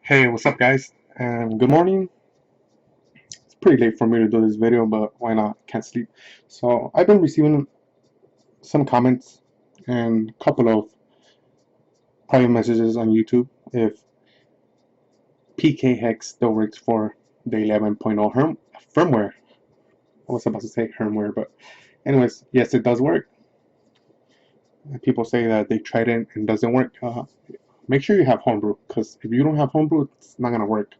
Hey, what's up guys? And good morning. It's pretty late for me to do this video, but why not? Can't sleep. So I've been receiving some comments and a couple of private messages on YouTube if PKHEX still works for the 11.0 firmware. I was about to say firmware, but anyways, yes, it does work. And people say that they tried it and it doesn't work. Make sure you have HomeBrew, because if you don't have HomeBrew, it's not gonna work.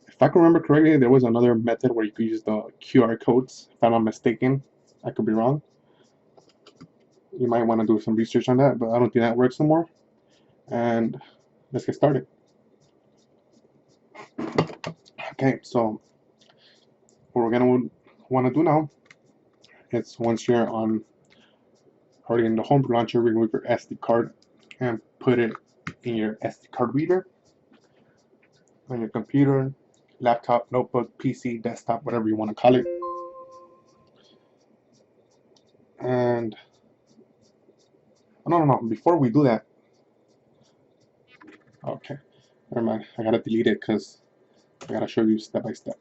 If I can remember correctly, there was another method where you could use the QR codes, if I'm not mistaken. I could be wrong. You might want to do some research on that, but I don't think that works anymore. And let's get started. Okay, so what we're gonna want to do now is once you're already in the Homebrew launcher, remove your SD card and put it in your SD card reader on your computer, laptop, notebook, PC, desktop, whatever you want to call it. And no, before we do that, okay, never mind. I gotta delete it because I gotta show you step by step.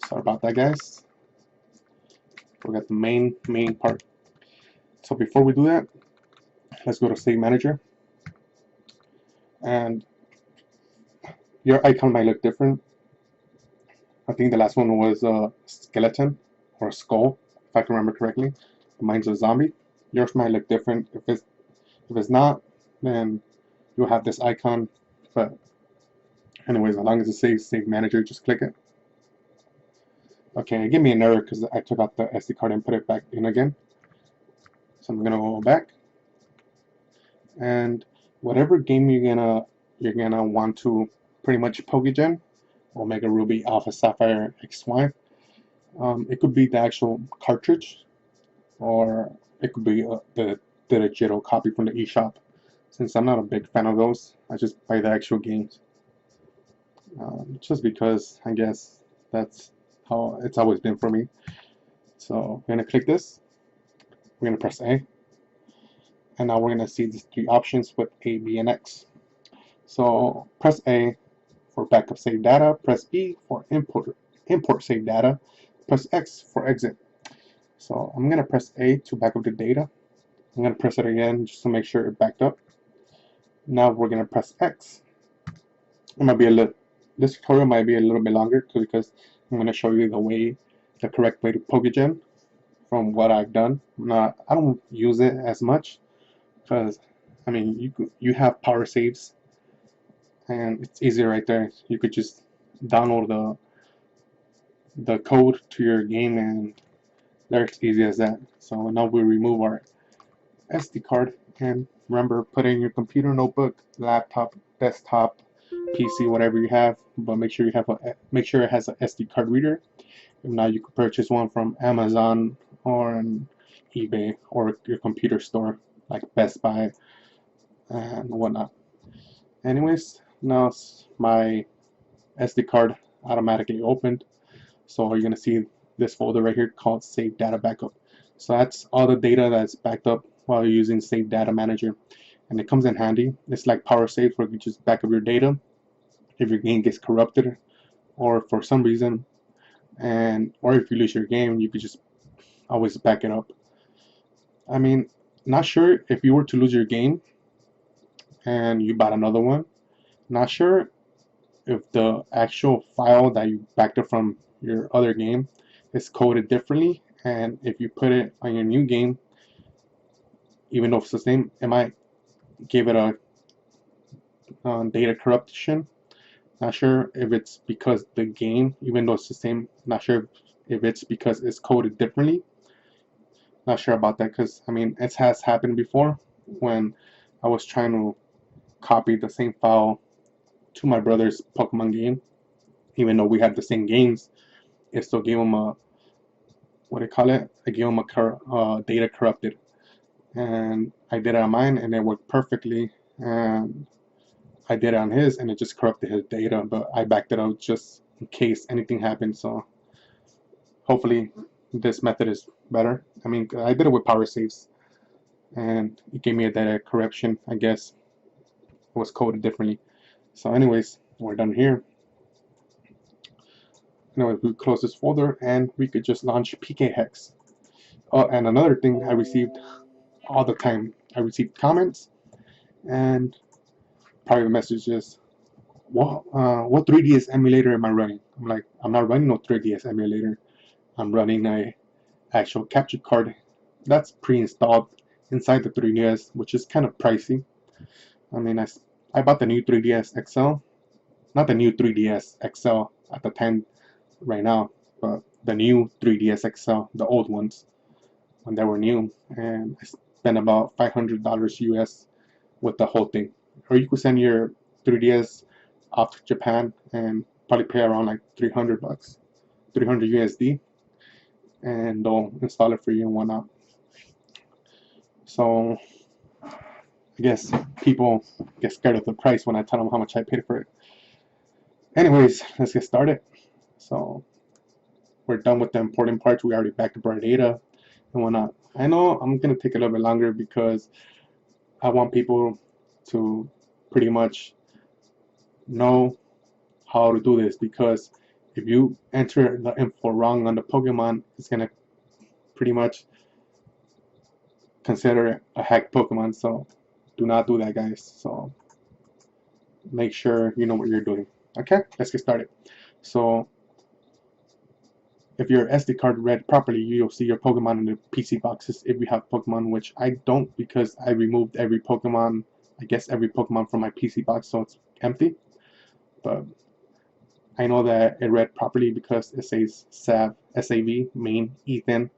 Sorry about that, guys. Forgot the main part. So before we do that, let's go to Save Manager, and your icon might look different. I think the last one was a skeleton or a skull, if I can remember correctly. Mine's a zombie. Yours might look different. If it's not, then you'll have this icon. But anyways, as long as it says Save Manager, just click it. Okay, give me an error because I took out the SD card and put it back in again. So I'm gonna go back, and whatever game you're gonna want to pretty much Pokegen, Omega Ruby Alpha Sapphire XY. It could be the actual cartridge, or it could be the digital copy from the eShop. Since I'm not a big fan of those, I just buy the actual games. Just because I guess that's how it's always been for me. So we're gonna click this. We're gonna press A, and now we're gonna see these three options with A, B, and X. So press A for backup save data. Press B for import save data. Press X for exit. So I'm gonna press A to back up the data. I'm gonna press it again just to make sure it backed up. Now we're gonna press X. This tutorial might be a little bit longer because I'm gonna show you the correct way to Pokegen from what I've done. I don't use it as much because I mean you have power saves and it's easier right there. You could just download the code to your game and there's easy as that. So now we remove our SD card, and remember, put it in your computer, notebook, laptop, desktop, PC, whatever you have, but make sure it has an SD card reader. If not, you could purchase one from Amazon or on eBay or your computer store like Best Buy and whatnot. Anyways, now my SD card automatically opened, so you're gonna see this folder right here called Save Data Backup. So that's all the data that's backed up while you're using Save Data Manager, and it comes in handy. It's like Power Save, where you just back up your data if your game gets corrupted or for some reason, or if you lose your game, you could just always back it up. I mean, not sure if you were to lose your game and you bought another one. Not sure if the actual file that you backed up from your other game is coded differently, and if you put it on your new game, even though it's the same, it might give it a data corruption. Not sure if it's because the game, even though it's the same, not sure if it's because it's coded differently. Not sure about that because I mean it has happened before when I was trying to copy the same file to my brother's Pokemon game. Even though we had the same games, it still gave him a, what do you call it? I gave him a data corrupted, and I did it on mine and it worked perfectly. And I did it on his and it just corrupted his data, but I backed it up just in case anything happened. So hopefully this method is better. I mean, I did it with power saves and it gave me a data corruption, I guess. was coded differently. So anyways, we're done here. Anyway, we close this folder and we could just launch PKHEX. Oh, and another thing I received all the time, I received comments and private messages. What 3DS emulator am I running? I'm like, I'm not running no 3DS emulator. I'm running a actual capture card that's pre-installed inside the 3DS, which is kind of pricey. I mean, I bought the new 3DS XL, not the new 3DS XL at the time right now, but the new 3DS XL, the old ones when they were new, and I spent about $500 US with the whole thing. Or you could send your 3DS off to Japan and probably pay around like 300 bucks, 300 USD, and they'll install it for you and whatnot. So I guess people get scared of the price when I tell them how much I paid for it. Anyways, let's get started. So we're done with the important parts. We already backed up our data and whatnot. I know I'm gonna take a little bit longer because I want people to pretty much know how to do this, because if you enter the info wrong on the Pokemon, it's gonna pretty much consider it a hacked Pokemon. So do not do that, guys. So make sure you know what you're doing. Okay, let's get started. So if your SD card read properly, you'll see your Pokemon in the PC boxes if you have Pokemon, which I don't, because I removed every Pokemon, I guess every Pokemon from my PC box, so it's empty. But I know that it read properly because it says SAV, main, Ethan,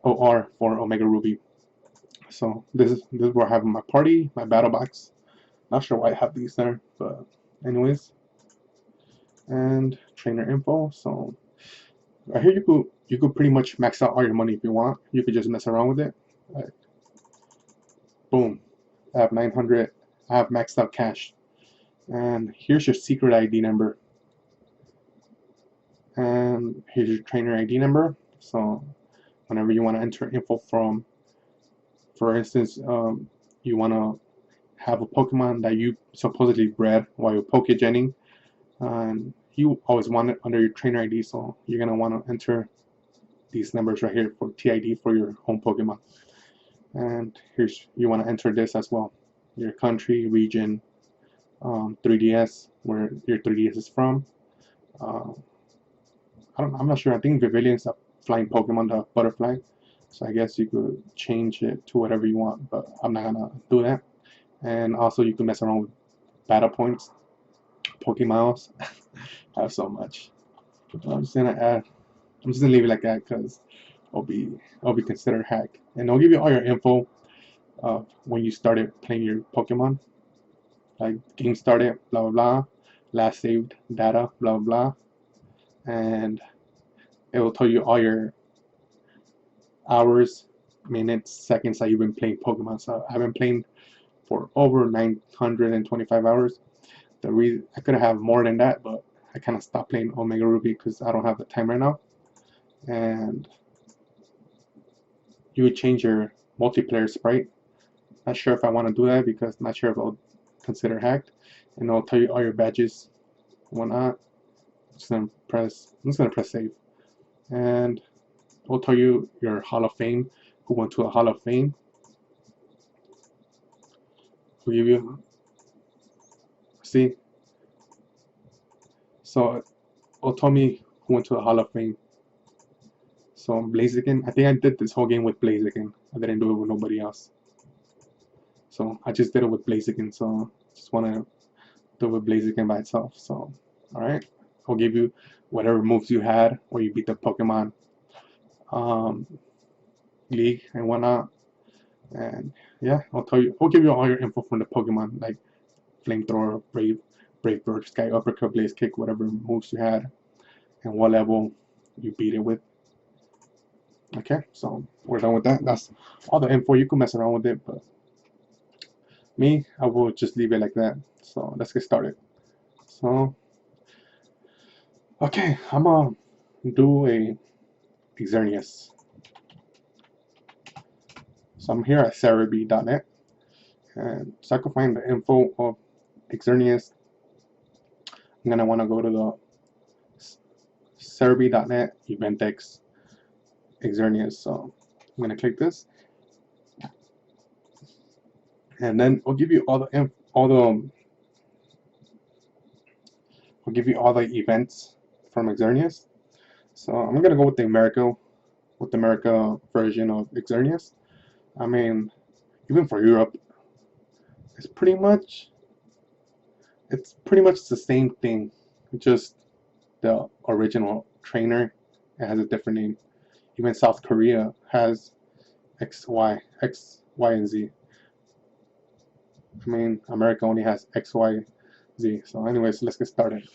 OR for Omega Ruby. So this is where I have my party, my battle box. Not sure why I have these there, but anyways. And trainer info. So right here you could pretty much max out all your money if you want. You could just mess around with it. Like, boom. I have 900. I have maxed out cash. And here's your secret ID number. And here's your trainer ID number. So whenever you want to enter info from, for instance, you want to have a Pokemon that you supposedly bred while you're Pokegening, and you always want it under your trainer ID, so you're going to want to enter these numbers right here for TID for your home Pokemon. And here's, you want to enter this as well, your country, region, 3DS, where your 3DS is from. I'm not sure, I think Vivillion's a flying Pokemon, the butterfly, so I guess you could change it to whatever you want, but I'm not gonna do that. And also you can mess around with battle points, Pokemouse. I have so much. I'm just gonna leave it like that because it'll be considered hack. And they'll give you all your info when you started playing your Pokemon, like game started, blah blah blah, last saved data, blah blah, and it will tell you all your hours, minutes, seconds that you've been playing Pokemon. So I've been playing for over 925 hours. The reason I could have more than that, but I kind of stopped playing Omega Ruby because I don't have the time right now. And you would change your multiplayer sprite. Not sure if I want to do that because not sure if it'll consider hacked. And it'll tell you all your badges, whatnot. I'm just gonna press save, and it'll tell you your Hall of Fame, who went to a Hall of Fame. Will give you, see, so it'll tell me who went to the Hall of Fame. So Blaziken, I think I did this whole game with Blaziken. I didn't do it with nobody else. So I just did it with Blaziken, so just want to do it with Blaziken by itself. So alright, I'll give you whatever moves you had where you beat the Pokemon League and whatnot. And yeah, I'll give you all your info from the Pokemon, like Flamethrower, Brave Bird, Sky Uppercut, Blaze Kick, whatever moves you had, and what level you beat it with. Okay, so we're done with that. That's all the info. You can mess around with it, but me, I will just leave it like that. So let's get started. So, okay, I'm gonna do a Xerneas. So I'm here at Cerebi.net, And so I can find the info of Xerneas. I'm gonna want to go to the Serbi.net Eventex Xerneas. So I'm gonna click this, and then it'll give you all the will give you all the events from Xerneas. So I'm gonna go with the America version of Xerneas. I mean, even for Europe, it's pretty much the same thing. Just the original trainer, it has a different name. Even South Korea has X, Y, and Z. I mean, America only has X, Y, Z. So anyways, let's get started.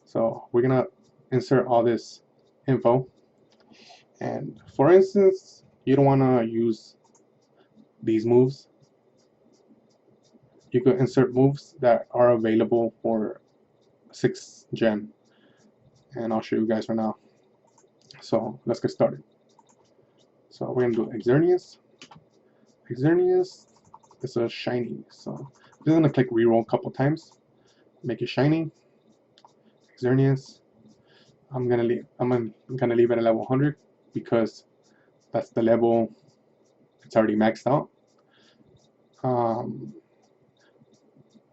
So we're gonna insert all this info, and for instance, you don't want to use these moves. You could insert moves that are available for 6th gen, and I'll show you guys right now. So let's get started. So we're gonna do Xerneas. Xerneas is a shiny, so I'm just gonna click reroll a couple times, make it shiny. Xerneas, I'm gonna leave it at level 100 because that's the level it's already maxed out.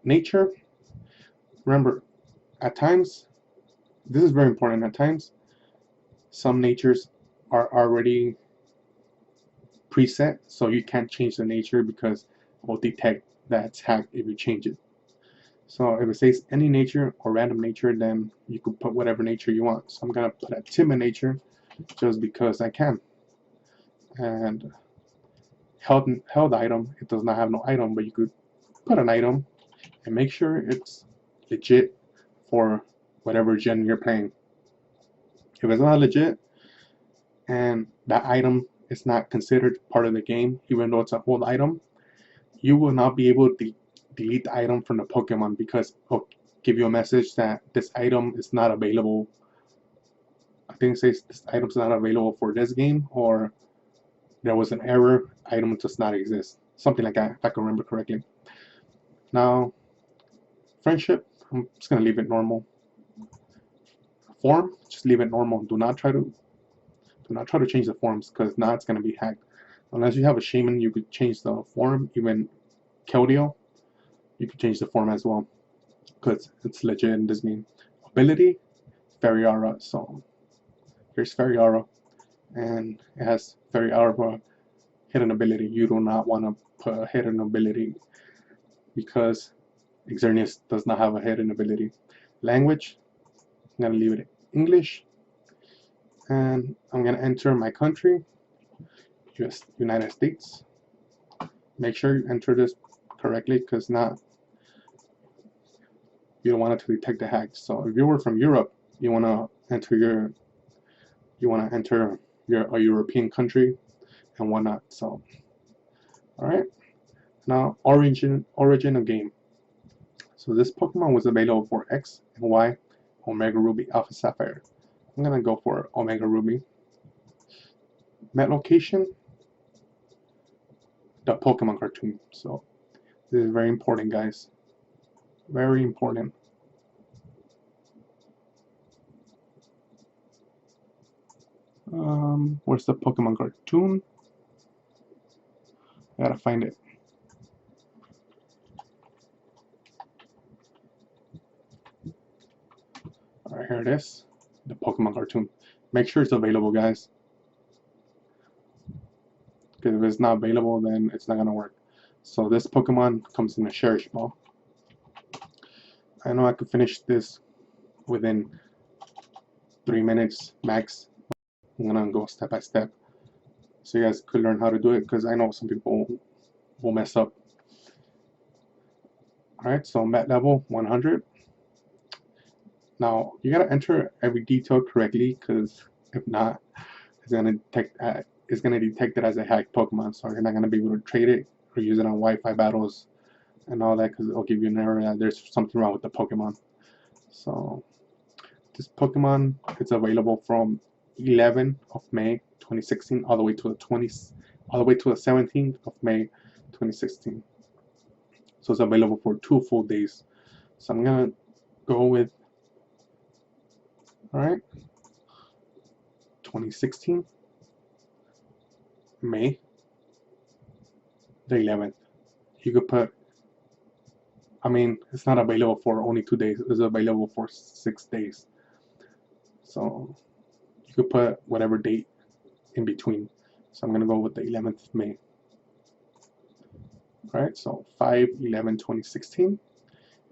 Nature, remember, at times, this is very important, at times some natures are already preset, so you can't change the nature because it will detect that it's hacked if you change it. So if it says any nature or random nature, then you could put whatever nature you want. So I'm gonna put a timid nature just because I can. And held item, it does not have no item, but you could put an item and make sure it's legit for whatever gen you're playing. If it's not legit and that item is not considered part of the game, even though it's an old item, you will not be able to delete the item from the Pokemon because it'll give you a message that this item is not available. I think it says this item is not available for this game, or there was an error, item does not exist. Something like that, if I can remember correctly. Now, friendship, I'm just gonna leave it normal. Form, just leave it normal. Do not try to change the forms because now it's gonna be hacked. Unless you have a shaman, you could change the form. Even Keldeo, you could change the form as well because it's legit in this game. Ability, Fairy Aura. So here's Fairy Aura, and it has Fairy Aura hidden ability. You do not want to put a hidden ability because Xerneas does not have a hidden ability. Language, I'm gonna leave it English, and I'm gonna enter my country, United States. Make sure you enter this correctly because not you don't want it to detect the hack. So if you were from Europe, you want to enter a European country and whatnot. So all right, now origin of game. So this Pokemon was available for X and Y, Omega Ruby, Alpha Sapphire. I'm gonna go for Omega Ruby. Met location, the Pokemon cartoon. So this is very important, guys. Very important. Where's the Pokemon cartoon? I gotta find it. Alright, here it is. The Pokemon cartoon. Make sure it's available, guys. Because if it's not available, then it's not gonna work. So this Pokemon comes in a Cherish Ball. I know I could finish this within 3 minutes max. I'm gonna go step by step so you guys could learn how to do it because I know some people will mess up. Alright, so met level 100. Now you gotta enter every detail correctly because if not, it's gonna detect it as a hacked Pokemon, so you're not gonna be able to trade it or use it on Wi-Fi battles and all that because it'll give you an error that there's something wrong with the Pokemon. So this Pokemon is available from 11th of May 2016 all the way to the 17th of May 2016. so it's available for 2 full days. So I'm gonna go with, all right, 2016 May the 11th. You could put, I mean, it's not available for only 2 days, it's available for 6 days. So you could put whatever date in between. So I'm gonna go with the 11th of May. Alright, so 5/11/2016.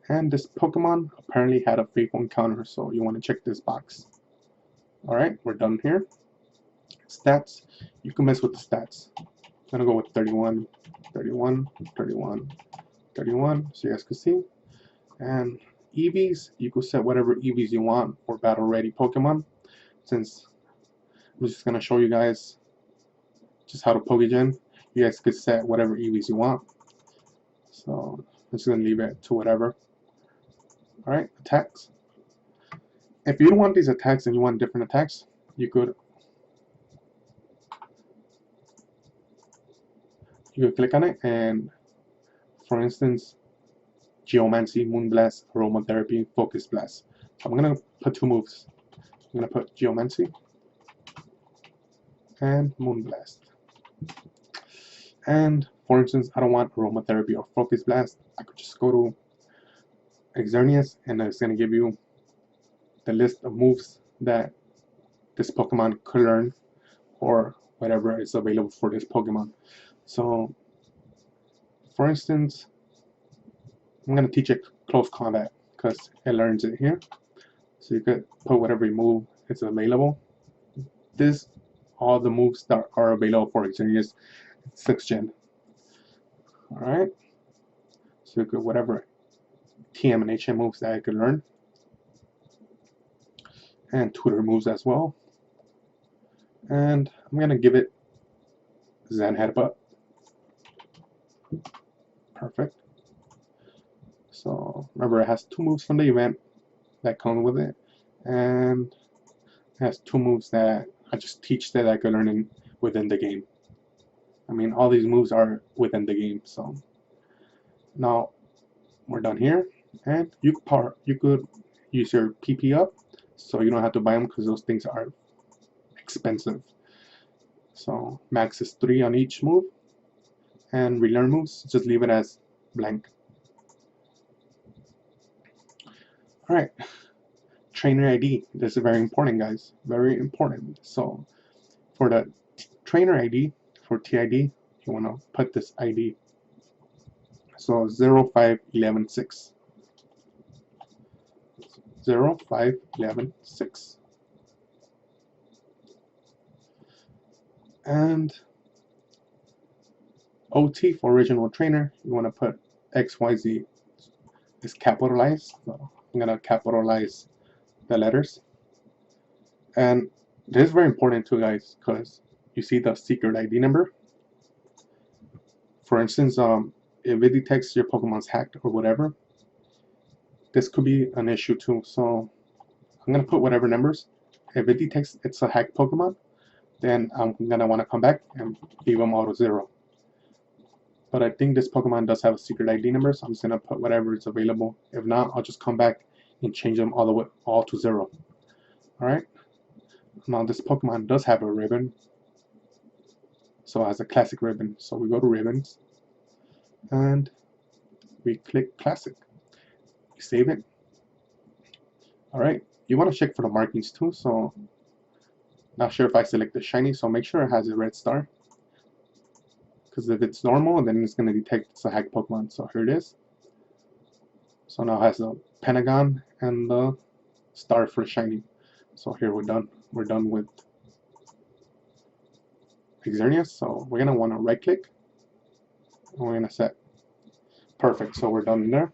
And this Pokemon apparently had a faithful encounter, so you want to check this box. Alright, we're done here. Stats, you can mess with the stats. I'm gonna go with 31, 31, 31, 31, so you guys can see. And EVs, you can set whatever EVs you want for battle ready Pokemon. Since I'm just gonna show you guys just how to Pokegen, you guys could set whatever EVs you want. So I'm just gonna leave it to whatever. Alright, attacks. If you don't want these attacks and you want different attacks, you could click on it, and for instance, Geomancy, Moonblast, Aromatherapy, Focus Blast. So I'm gonna put 2 moves. I'm gonna put Geomancy and Moonblast. And for instance, I don't want Aromatherapy or Focus Blast. I could just go to Xerneas, and it's gonna give you the list of moves that this Pokemon could learn, or whatever is available for this Pokemon. So, for instance, I'm gonna teach it Close Combat because it learns it here. So you could put whatever move is available. This, all the moves that are available for Xerneas 6th Gen. Alright, so you could whatever TM and HM moves that I could learn, and tutor moves as well. And I'm gonna give it Zen Headbutt. Perfect. So remember, it has 2 moves from the event that come with it, and it has 2 moves that I just teach that I could learn within the game. I mean, all these moves are within the game. So now we're done here, and you could use your PP up, so you don't have to buy them because those things are expensive. So max is 3 on each move, and relearn moves, just leave it as blank. Alright, trainer ID. This is very important, guys. Very important. So for the trainer ID, for TID, you want to put this ID. So 05116. 05116. And OT for original trainer, you want to put XYZ is capitalized. So I'm gonna capitalize the letters. And this is very important too, guys, because you see the secret ID number. For instance, if it detects your Pokemon's hacked or whatever, this could be an issue too. So I'm gonna put whatever numbers. If it detects it's a hacked Pokemon, then I'm gonna want to come back and leave them auto 0. But I think this Pokemon does have a secret ID number, so I'm just gonna put whatever is available. If not, I'll just come back and change them all to 0. Alright. Now this Pokemon does have a ribbon. So it has a classic ribbon. So we go to ribbons and we click classic. We save it. Alright. You want to check for the markings too, so not sure if I select the shiny, so make sure it has a red star. Because if it's normal, then it's going to detect it's a hacked Pokemon. So here it is. So now it has the pentagon and the star for shiny. So here we're done. We're done with Xerneas. So we're going to want to right click. And we're going to set. Perfect. So we're done there.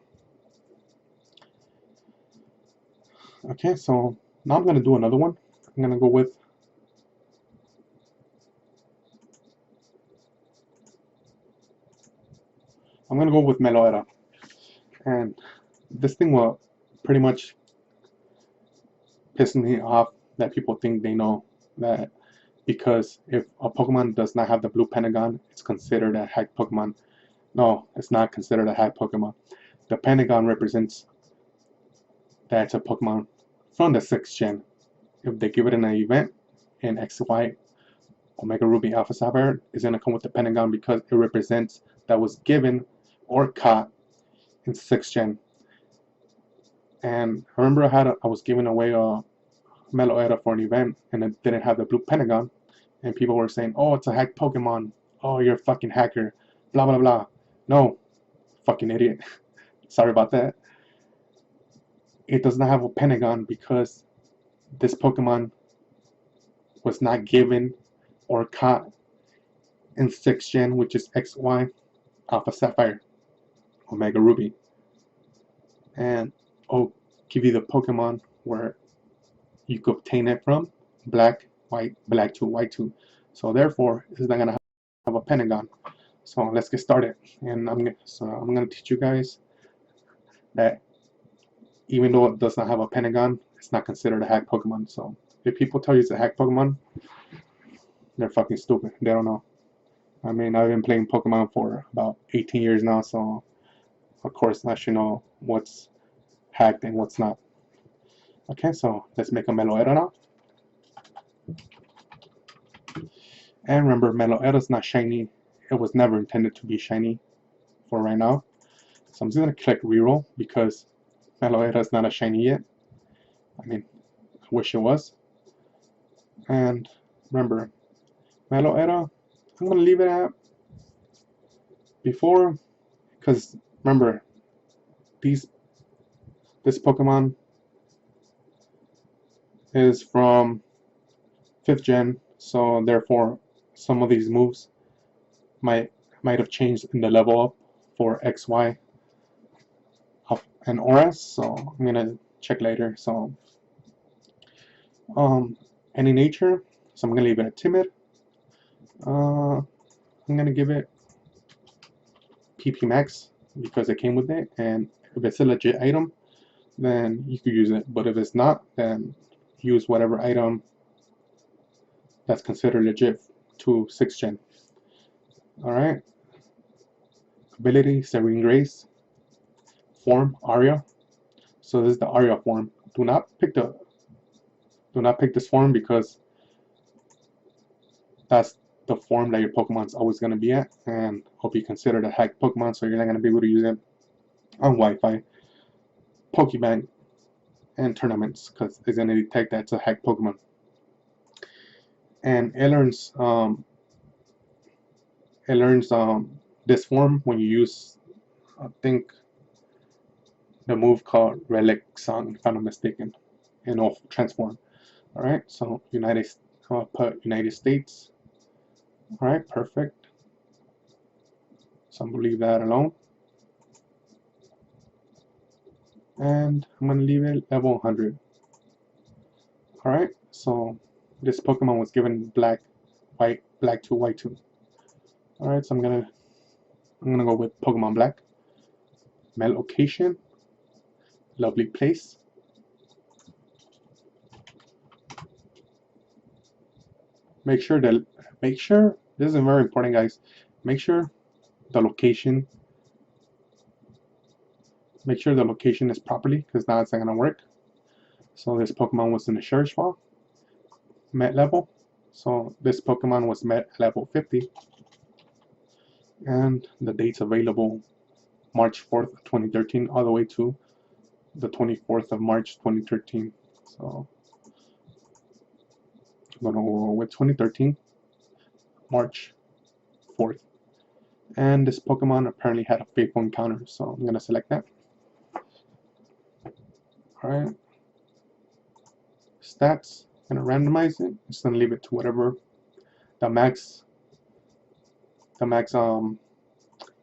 Okay, so now I'm going to do another one. I'm going to go with Meloetta. And this thing will pretty much piss me off that people think they know that because if a Pokemon does not have the blue pentagon, it's considered a hacked Pokemon. No, it's not considered a hack Pokemon. The Pentagon represents that it's a Pokemon from the 6th gen. If they give it in an event in XY Omega Ruby Alpha Sapphire, is going to come with the Pentagon because it represents that was given or caught in 6th gen. And I remember I was giving away a Meloetta for an event and it didn't have the blue Pentagon, and people were saying, "Oh, it's a hacked Pokemon. Oh, you're a fucking hacker." Blah blah blah. No, fucking idiot. Sorry about that. It does not have a Pentagon because this Pokemon was not given or caught in 6th gen, which is XY Alpha Sapphire Omega Ruby. And I'll give you the Pokemon where you could obtain it from: black, white, black 2, white 2. So therefore, it's not gonna have a Pentagon. So let's get started. And I'm gonna teach you guys that even though it does not have a Pentagon, it's not considered a hack Pokemon. So if people tell you it's a hack Pokemon, they're fucking stupid. They don't know. I mean, I've been playing Pokemon for about 18 years now, so of course I should know what's hacked and what's not. Okay, so let's make a Meloetta now. And remember, Meloetta's not shiny. It was never intended to be shiny for right now. So I'm just gonna click reroll because Meloetta's not a shiny yet. I mean, I wish it was. And remember, Meloetta, I'm gonna leave it at before, because remember, this Pokemon is from 5th gen, so therefore some of these moves might have changed in the level up for XY up and ORAS, so I'm gonna check later. So any nature, so I'm gonna leave it at timid. I'm gonna give it PP Max because it came with it, and if it's a legit item, then you could use it. But if it's not, then use whatever item that's considered legit to 6th gen. Alright. Ability, Serene Grace. Form, Aria. So this is the Aria form. Do not pick this form because that's the form that your Pokemon's always going to be at, and will be considered a hacked Pokemon, so you're not going to be able to use it on Wi-Fi, Pokemon, and tournaments because it's going to detect that it's a hacked Pokemon. And it learns this form when you use, I think, the move called Relic Song, if I'm not mistaken, and it'll transform. Alright, so put United States. Alright, perfect. So I'm going to leave that alone. And I'm going to leave it level 100. Alright, so this Pokemon was given black, white, black 2, white 2. Alright, so I'm gonna go with Pokemon Black. Melocation. Lovely place. Make sure, this is very important, guys. Make sure the location is properly, because now it's not gonna work. So this Pokemon was in the Cherish Fall, met level. So this Pokemon was met at level 50. And the dates available: March 4th, 2013, all the way to the 24th of March, 2013. So I'm gonna go with 2013, March 4th. And this Pokemon apparently had a faithful encounter, so I'm gonna select that. Alright. Stats, I'm gonna randomize it. Just gonna leave it to whatever the max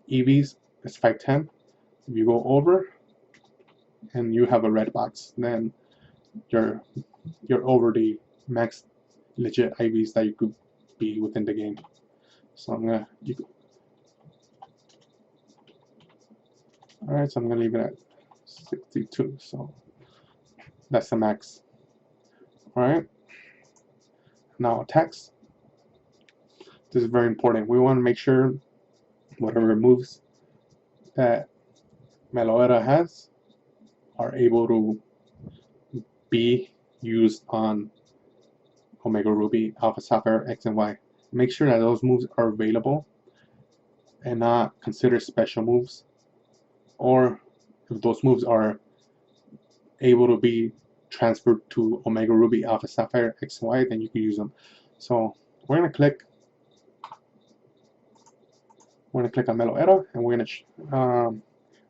EVs is 510. If you go over and you have a red box, then you're over the max legit IVs that you could be within the game. So I'm gonna alright, so I'm gonna leave it at 62. So that's the max. Alright. Now attacks. This is very important. We want to make sure whatever moves that Meloetta has are able to be used on Omega Ruby, Alpha Sapphire, X and Y. Make sure that those moves are available and not considered special moves, or if those moves are able to be transferred to Omega Ruby, Alpha Sapphire, X and Y, then you can use them. So we're gonna click on Meloetta, and I'm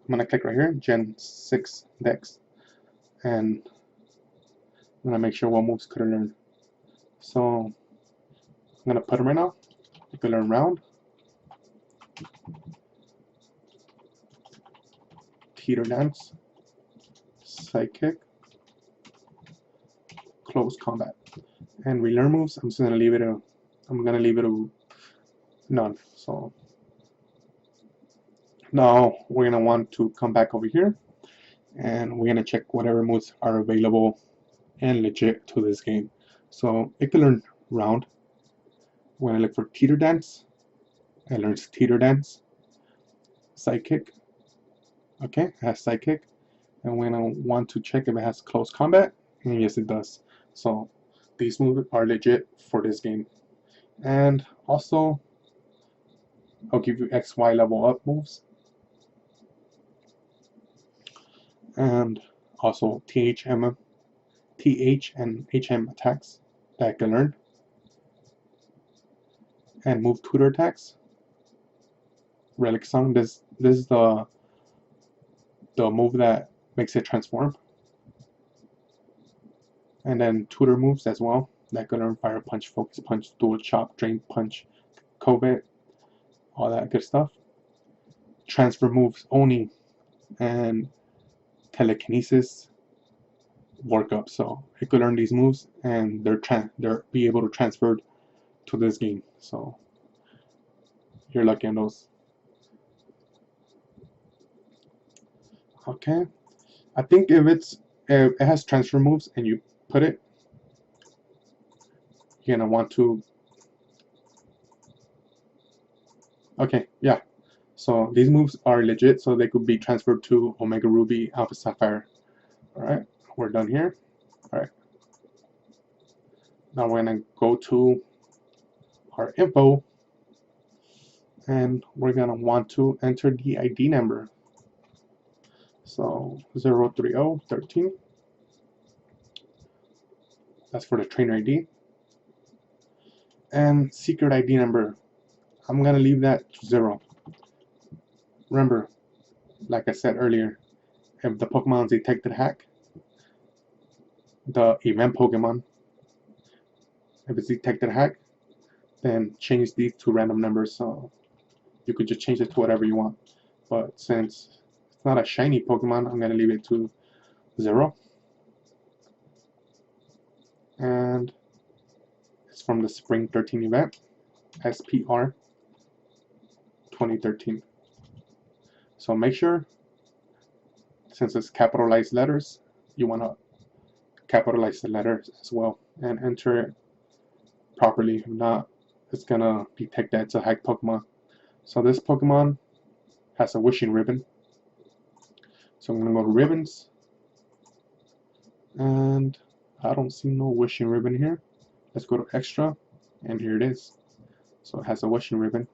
gonna click right here, Gen 6 Dex, and I'm gonna make sure what moves could I learn. So I'm gonna put them right now. You can learn Round, Teeter Dance, Sidekick, Close Combat, and relearn moves. I'm gonna leave it a none. So now we're gonna want to come back over here, and we're gonna check whatever moves are available and legit to this game. So it can learn Round. When I look for Teeter Dance, it learns Teeter Dance. Sidekick. Okay, it has Sidekick. And when I want to check if it has Close Combat, and yes it does. So these moves are legit for this game. And also, I'll give you XY level up moves. And also TH and HM attacks that I can learn. And move tutor attacks. Relic Song, this is the move that makes it transform. And then tutor moves as well that can learn Fire Punch, Focus Punch, Dual Chop, Drain Punch, Covet, all that good stuff. Transfer moves only, and Telekinesis work up. So it could learn these moves and they're be able to transfer to this game. So you're lucky on those. Okay, I think if it has transfer moves and you put it, you're gonna want to. Okay, yeah. So these moves are legit, so they could be transferred to Omega Ruby, Alpha Sapphire. All right, we're done here. All right. Now we're gonna go to our info, and we're gonna want to enter the ID number. So 03013. That's for the trainer ID. And secret ID number, I'm gonna leave that to 0. Remember, like I said earlier, if the Pokemon's detected hack, the event Pokemon, if it's detected hack, then change these to random numbers. So you could just change it to whatever you want. But since it's not a shiny Pokemon, I'm gonna leave it to 0. And it's from the Spring 13 event, SPR 2013. So make sure, since it's capitalized letters, you want to capitalize the letters as well and enter it properly. If not, it's gonna detect that it's a hacked Pokemon. So this Pokemon has a wishing ribbon. So I'm gonna go to ribbons, and I don't see no wishing ribbon here. Let's go to extra, and here it is. So it has a wishing ribbon.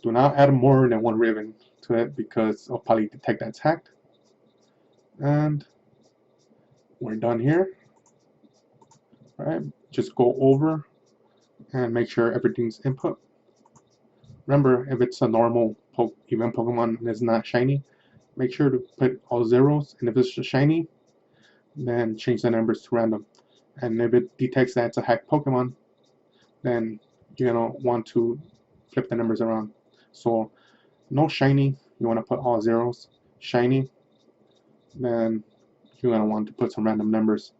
Do not add more than one ribbon to it because it'll probably detect that's hacked. And we're done here. Alright, just go over and make sure everything's input. Remember, if it's a normal event Pokemon and it's not shiny, make sure to put all zeros, and if it's just shiny, then change the numbers to random. And if it detects that it's a hacked Pokemon, then you're gonna want to flip the numbers around. So no shiny, you want to put all zeros. Shiny, then you're gonna want to put some random numbers.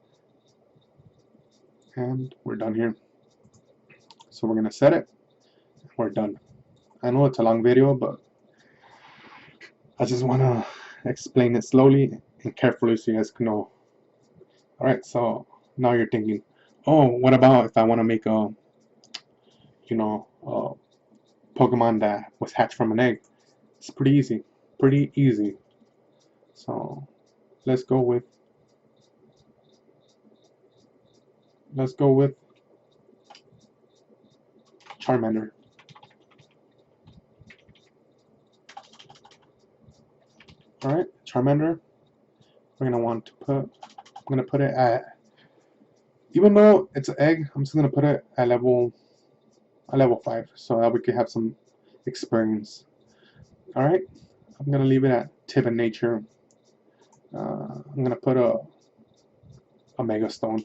And we're done here. So we're gonna set it. We're done. I know it's a long video, but I just wanna explain it slowly and carefully so you guys can know. Alright, so now you're thinking, oh, what about if I want to make a, you know, a Pokemon that was hatched from an egg? It's pretty easy. pretty easy. So let's go with Charmander. Alright, Charmander. We're gonna want to put, I'm gonna put it at, even though it's an egg, I'm just gonna put it at level 5 so that we can have some experience. Alright, I'm gonna leave it at Tip and Nature. I'm gonna put a Mega Stone.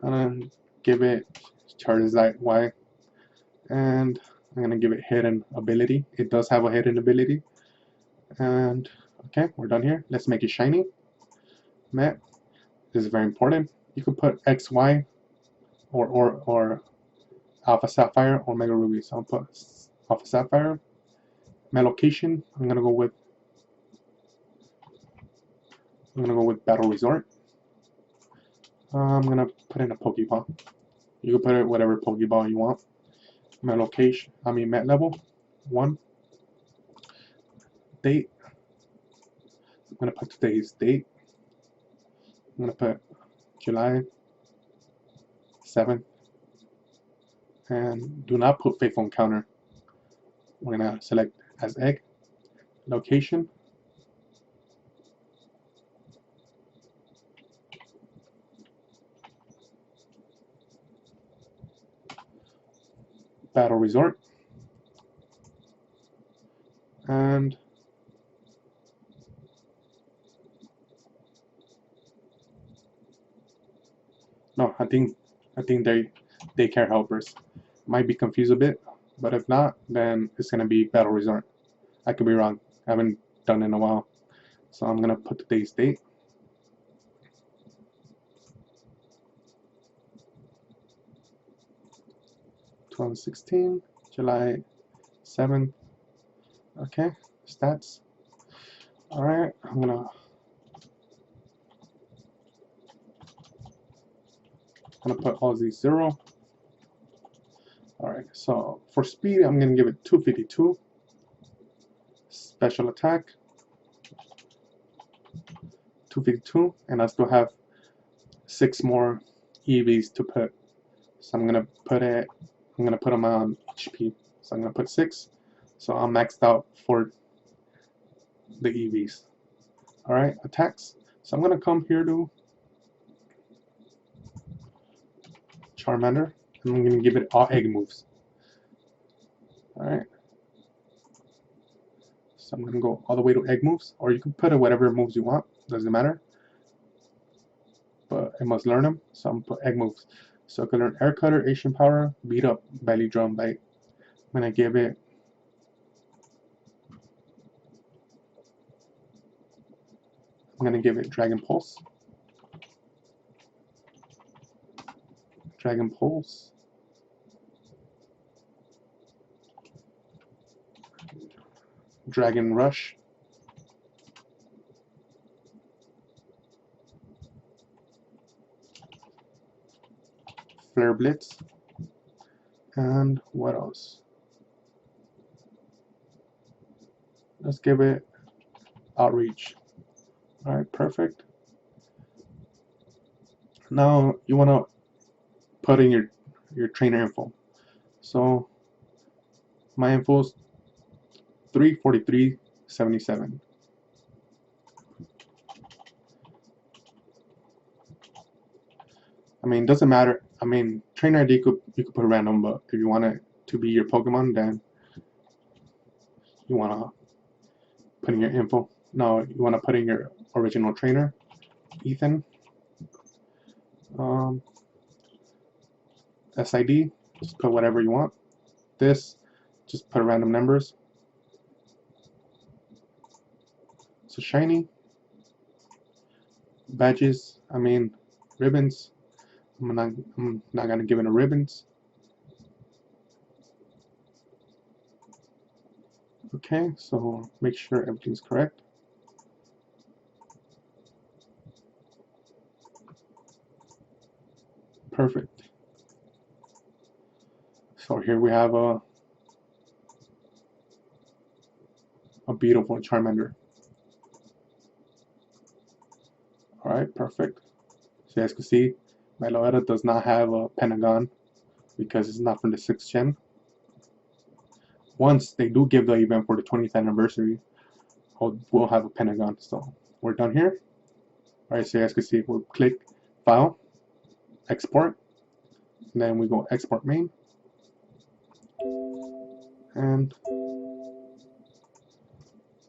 And give it Charizard Y. And I'm gonna give it hidden ability. It does have a hidden ability. And okay, we're done here. Let's make it shiny. Matt, this is very important. You could put XY or Alpha Sapphire or Mega Ruby. So I'll put Alpha Sapphire. My location, I'm gonna go with Battle Resort. I'm gonna put in a Pokeball. You can put it whatever Pokeball you want. My location, Met level 1. Date. I'm gonna put today's date. I'm gonna put July 7th. And do not put faithful encounter. We're gonna select as egg. Location. Battle Resort. And no, I think daycare helpers. Might be confused a bit, but if not, then it's gonna be Battle Resort. I could be wrong. I haven't done it in a while. So I'm gonna put today's date. (2016) July 7th. Okay, stats. Alright, I'm gonna put all these 0. Alright, so for speed, I'm gonna give it 252. Special attack 252, and I still have 6 more EVs to put. So I'm gonna put them on HP. So I'm gonna put 6. So I'm maxed out for the EVs. Alright, attacks. So I'm gonna come here to Charmander, and I'm gonna give it all egg moves. Alright. So I'm gonna go all the way to egg moves, or you can put it whatever moves you want, doesn't matter. But I must learn them, so I'm gonna put egg moves. So I can learn Air Cutter, Asian Power, Beat Up, Belly Drum, Bite. I'm gonna give it Dragon Pulse. Dragon Pulse. Dragon Rush. Flare Blitz. And what else? Let's give it Outreach. Alright, perfect. Now you want to put in your trainer info. So my info is 343.77. I mean, doesn't matter. I mean, trainer ID you could put random, but if you want it to be your Pokemon, then you want to put in your info. No, you want to put in your original trainer, Ethan. SID, just put whatever you want. This, just put random numbers. So shiny. Badges, ribbons. I'm not gonna give it a ribbons. Okay, so make sure everything's correct. Perfect. So here we have a a beautiful Charmander. Alright, perfect. So you guys can see, Meloetta does not have a Pentagon because it's not from the 6th gen. Once they do give the event for the 20th anniversary, we'll have a Pentagon. So we're done here. Alright, so you guys can see, we'll click File, Export, and then we go Export Main. And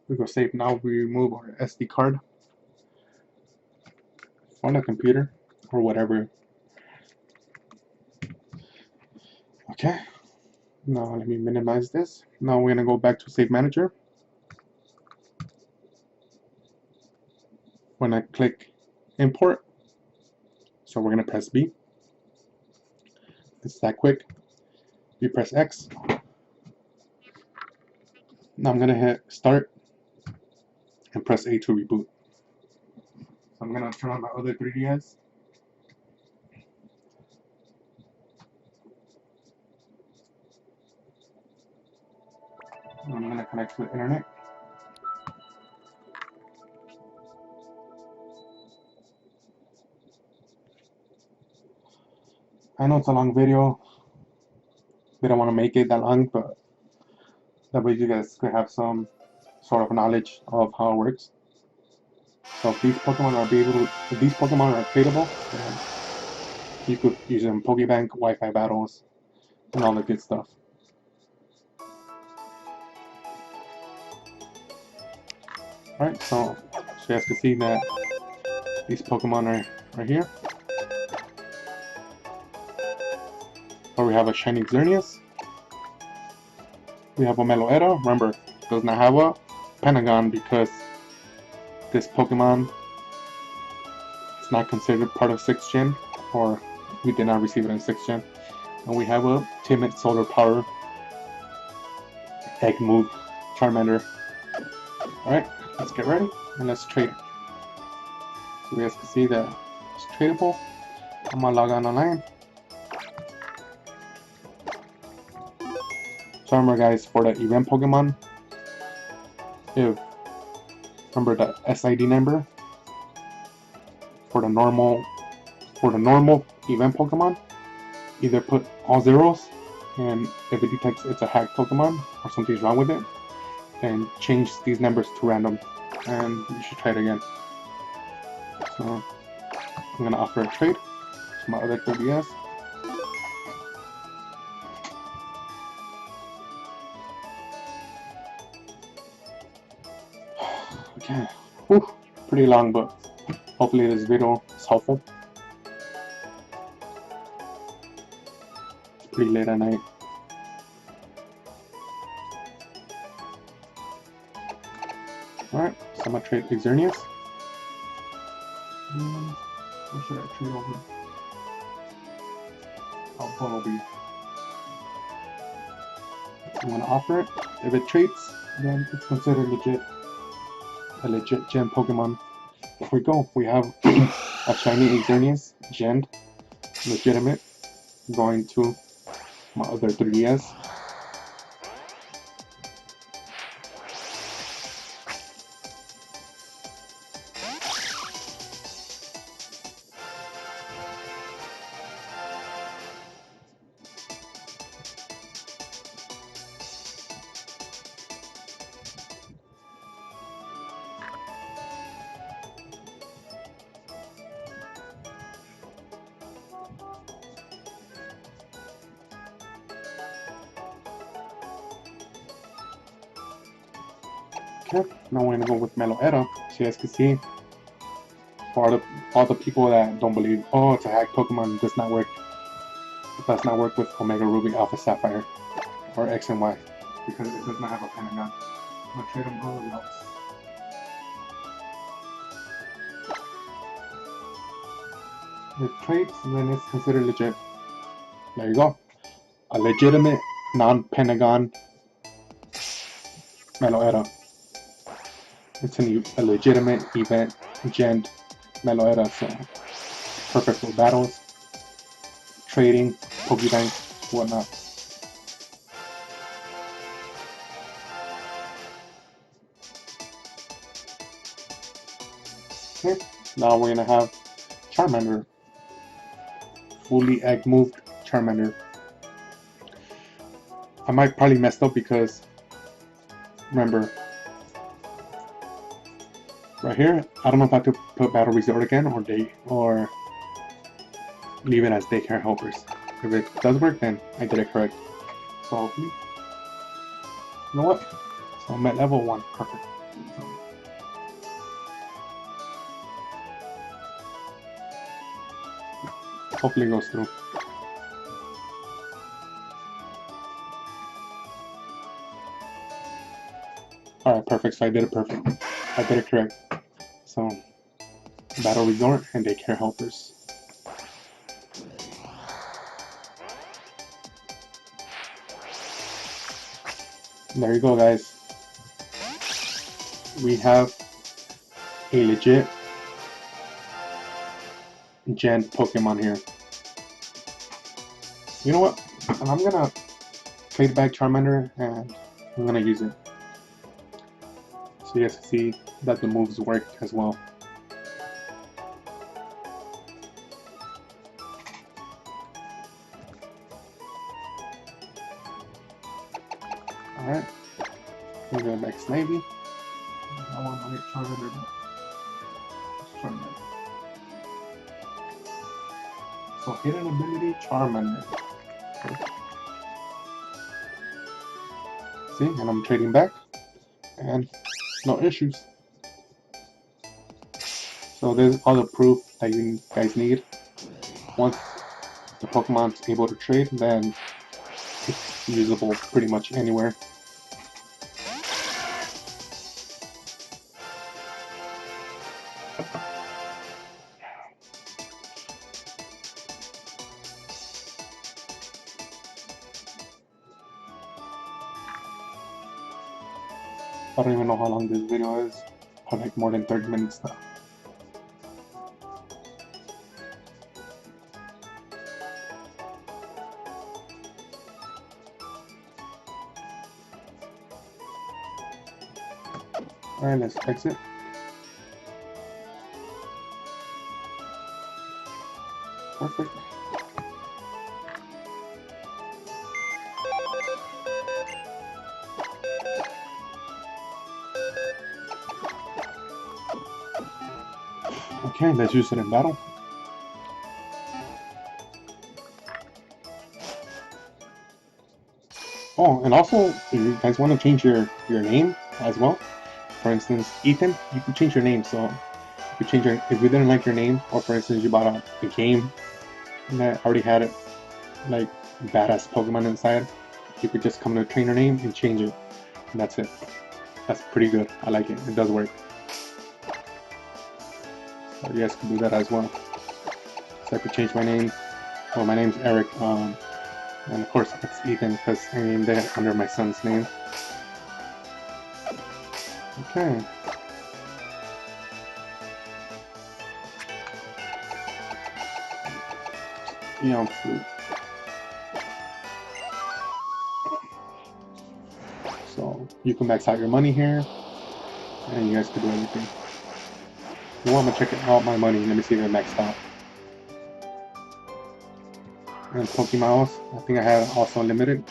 we go save. Now we remove our SD card on the computer or whatever. Okay, now let me minimize this. Now we're gonna go back to Save Manager. When I click Import, so we're gonna press B. It's that quick. You press X. Now I'm gonna hit Start and press A to reboot. So I'm gonna turn on my other 3DS. I'm gonna connect to the internet. I know it's a long video. We don't want to make it that long, but that way you guys could have some sort of knowledge of how it works. So if these Pokemon are tradable, then you could use them Pokebank, Wi-Fi battles, and all the good stuff. Alright, so you guys can see that these Pokemon are here. Or we have a shiny Xerneas. We have a Meloetta. Remember, does not have a Pentagon because this Pokemon is not considered part of 6th gen, or we did not receive it in 6th gen. And we have a timid solar power egg move Charmander. Alright, let's get ready and let's trade. So you guys can see that it's tradable. I'm gonna log on online. So remember guys, for the event Pokemon, remember the SID number for the normal event Pokemon, either put all zeros, and if it detects it's a hacked Pokemon or something's wrong with it, then change these numbers to random, and you should try it again. So I'm gonna offer a trade to my other 3DS. Okay, whew, pretty long, but hopefully this video is helpful. It's pretty late at night. Alright, so I'm gonna trade Xerneas. What should I trade over? Oh, Bumblebee. I'm gonna offer it. If it trades, then it's considered a legit gen Pokemon. Here we go. We have a shiny Xerneas, gen, legitimate, going to my other 3DS. Okay, now we're gonna go with Meloetta. So you guys can see, for all the people that don't believe, oh, it's a hack Pokemon, it does not work. It does not work with Omega Ruby, Alpha Sapphire, or X and Y, because it does not have a Pentagon. I'm gonna trade them all else. If it trades, then it's considered legit. There you go. A legitimate, non-Pentagon Meloetta. It's a legitimate event gen Meloetta, so perfect for battles, trading, Pokebank, whatnot. Okay, now we're gonna have Charmander. Fully egg moved Charmander. I might probably messed up because remember right here, I don't know if I have to put battle resort again or leave it as daycare helpers. If it does work, then I did it correct. So hopefully, you know what? So I'm at level 1, perfect. Hopefully it goes through. Alright, perfect. So I did it perfect. I did it correct. So, battle resort and daycare helpers. There you go, guys. We have a legit Gen Pokemon here. You know what? I'm gonna play the bag Charmander and I'm gonna use it. So you guys can see that the moves work as well. Alright. We're gonna go back Snivy. I want my Charmander back. Charmander. So hidden ability Charmander. See, and I'm trading back. And no issues. So there's all the proof that you guys need. Once the Pokemon's able to trade, then it's usable pretty much anywhere. I don't even know how long this video is. Probably like more than 30 minutes now. Alright, let's exit. Perfect. Okay, let's use it in battle. Oh, and also, if you guys want to change your name as well, for instance, Ethan, you can change your name. So you change your, if you didn't like your name, or for instance, you bought a game that already had it, like badass Pokemon inside, you could just come to trainer name and change it, and that's it. That's pretty good. I like it. It does work. So you guys can do that as well. So I could change my name. Well, my name's Eric, and of course it's Ethan because I named it under my son's name. Okay. Eon Fruit. So you can max out your money here, and you guys can do anything. Well, I'm gonna check out my money. Let me see if it maxed out. And Pokemouse, I think I had also unlimited.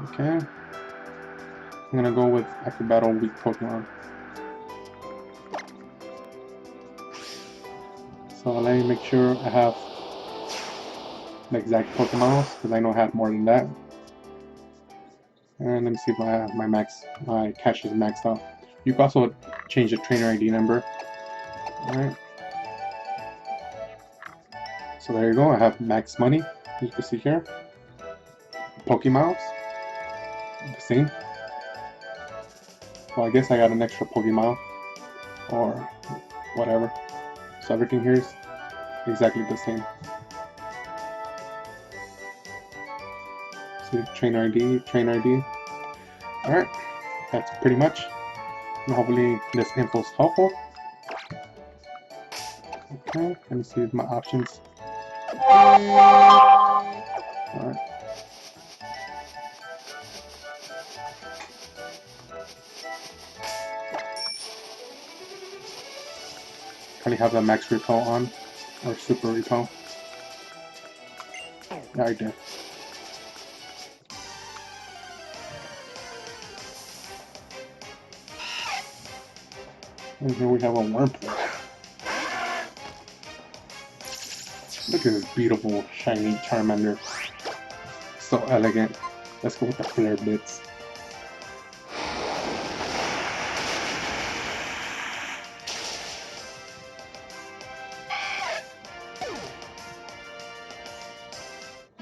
Okay. I'm gonna go with after battle weak Pokemon. So let me make sure I have the exact Pokemouse because I know I have more than that. And let me see if I have my cash is maxed out. You can also change the trainer ID number. Alright. So there you go, I have max money, you can see here. Pokemouse, the same. Well, I guess I got an extra Pokemon, or whatever. So everything here is exactly the same. See, trainer ID. Alright, that's pretty much. And hopefully this info is helpful. Okay, let me see my options. Alright. Probably have the max repel on, or super repel. Yeah, I did. And here we have a Wurmple. Look at this beautiful, shiny Charmander. So elegant. Let's go with the flare bits.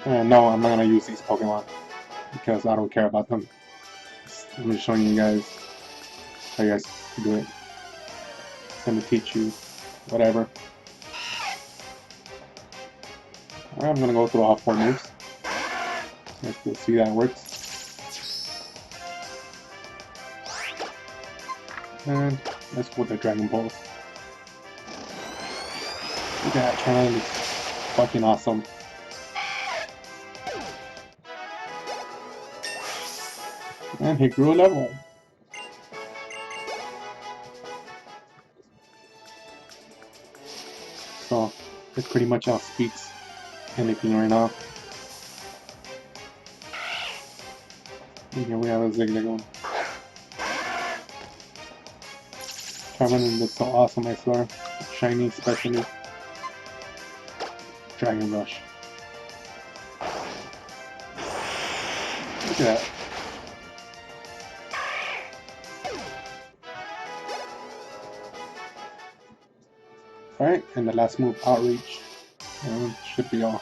And no, I'm not gonna use these Pokemon because I don't care about them. I'm just showing you guys how you guys can do it. I'm gonna teach you whatever. Alright, I'm gonna go through all 4 moves. Let's see that works. And let's go with the Dragon Balls. Look at that, Charmander is fucking awesome. And he grew a level. So, it pretty much outspeaks anything right now. And here we have a Zigzagoon. Charmander looks so awesome, I swear. Shiny especially. Dragon Rush. Look at that. Alright, and the last move, Outreach. Should be all.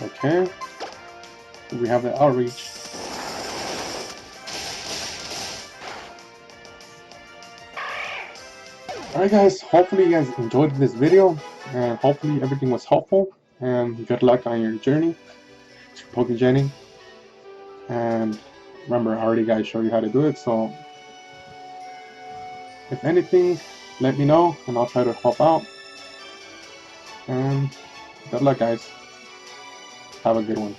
Okay, we have the Outreach. Alright guys, hopefully you guys enjoyed this video, and hopefully everything was helpful, and good luck on your journey to Pokegening. And remember, I already guys showed you how to do it, so if anything, let me know, and I'll try to help out. And good luck guys. Have a good one.